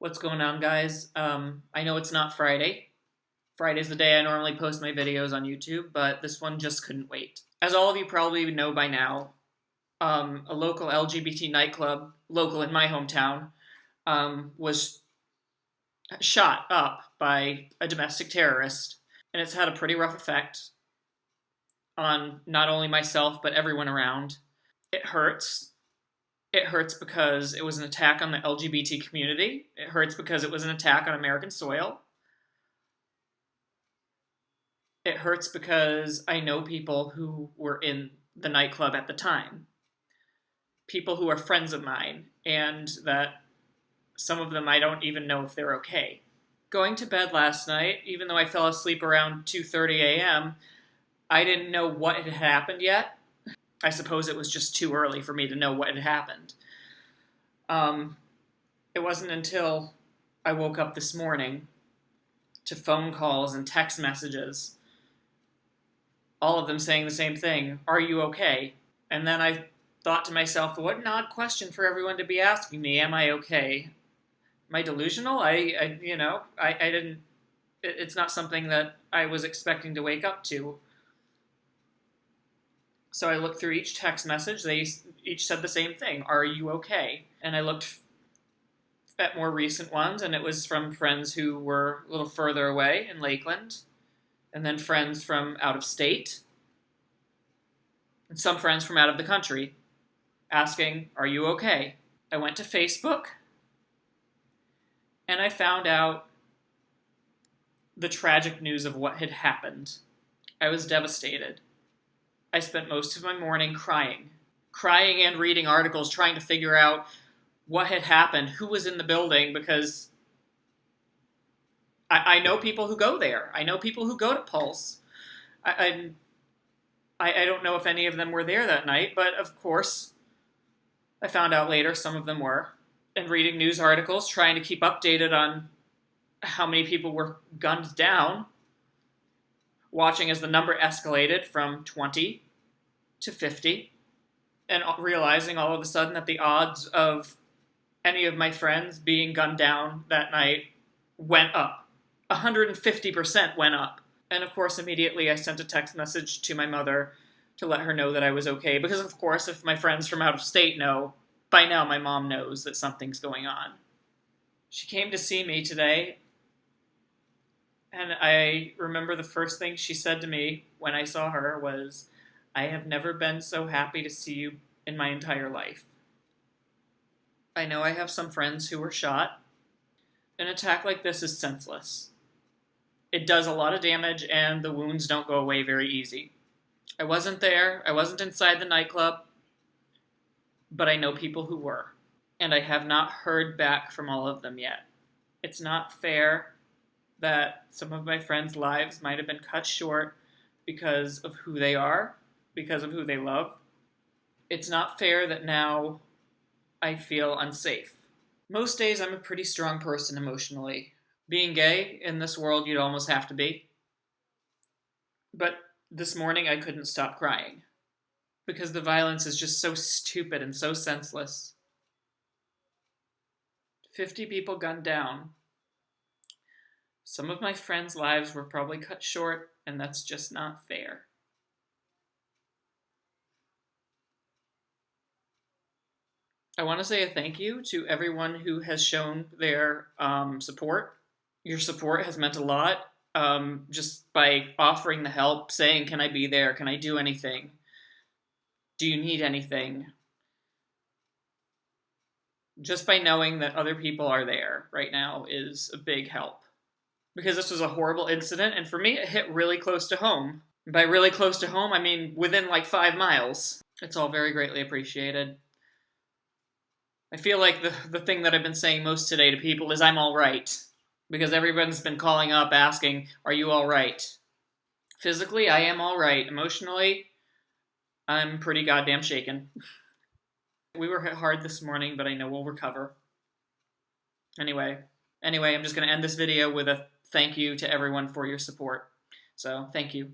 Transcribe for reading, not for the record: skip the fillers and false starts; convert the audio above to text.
What's going on, guys? I know it's not Friday. Friday's the day I normally post my videos on YouTube, but this one just couldn't wait. As all of you probably know by now, a local LGBT nightclub, local in my hometown, was shot up by a domestic terrorist, and it's had a pretty rough effect on not only myself, but everyone around. It hurts. It hurts because it was an attack on the LGBT community. It hurts because it was an attack on American soil. It hurts because I know people who were in the nightclub at the time. People who are friends of mine, and that some of them I don't even know if they're okay. Going to bed last night, even though I fell asleep around 2:30 a.m., I didn't know what had happened yet. I suppose it was just too early for me to know what had happened. It wasn't until I woke up this morning to phone calls and text messages, all of them saying the same thing: "Are you okay?" And then I thought to myself, what an odd question for everyone to be asking me. Am I okay? Am I delusional? I didn't. It's not something that I was expecting to wake up to. So I looked through each text message. They each said the same thing: "Are you okay?" And I looked at more recent ones, and it was from friends who were a little further away in Lakeland, and then friends from out of state, and some friends from out of the country, asking, "Are you okay?" I went to Facebook, and I found out the tragic news of what had happened. I was devastated. I spent most of my morning crying and reading articles, trying to figure out what had happened, who was in the building, because I know people who go there. I know people who go to Pulse. I don't know if any of them were there that night, but of course, I found out later some of them were. And reading news articles, trying to keep updated on how many people were gunned down, watching as the number escalated from 20 to 50, and realizing all of a sudden that the odds of any of my friends being gunned down that night went up. 150% went up. And of course, immediately I sent a text message to my mother to let her know that I was okay, because of course, if my friends from out of state know, by now my mom knows that something's going on. She came to see me today, and I remember the first thing she said to me when I saw her was, "I have never been so happy to see you in my entire life." I know I have some friends who were shot. An attack like this is senseless. It does a lot of damage, and the wounds don't go away very easy. I wasn't there. I wasn't inside the nightclub, but I know people who were, and I have not heard back from all of them yet. It's not fair that some of my friends' lives might have been cut short because of who they are, because of who they love. It's not fair that now I feel unsafe. Most days I'm a pretty strong person emotionally. Being gay, in this world you'd almost have to be. But this morning I couldn't stop crying, because the violence is just so stupid and so senseless. 50 people gunned down. Some of my friends' lives were probably cut short, and that's just not fair. I want to say a thank you to everyone who has shown their support. Your support has meant a lot, just by offering the help, saying, "Can I be there? Can I do anything? Do you need anything?" Just by knowing that other people are there right now is a big help. Because this was a horrible incident, and for me, it hit really close to home. And by really close to home, I mean within like 5 miles. It's all very greatly appreciated. I feel like the thing that I've been saying most today to people is I'm all right. Because everyone's been calling up asking, "Are you all right?" Physically, I am all right. Emotionally, I'm pretty goddamn shaken. We were hit hard this morning, but I know we'll recover. Anyway, I'm just going to end this video with a thank you to everyone for your support. So, thank you.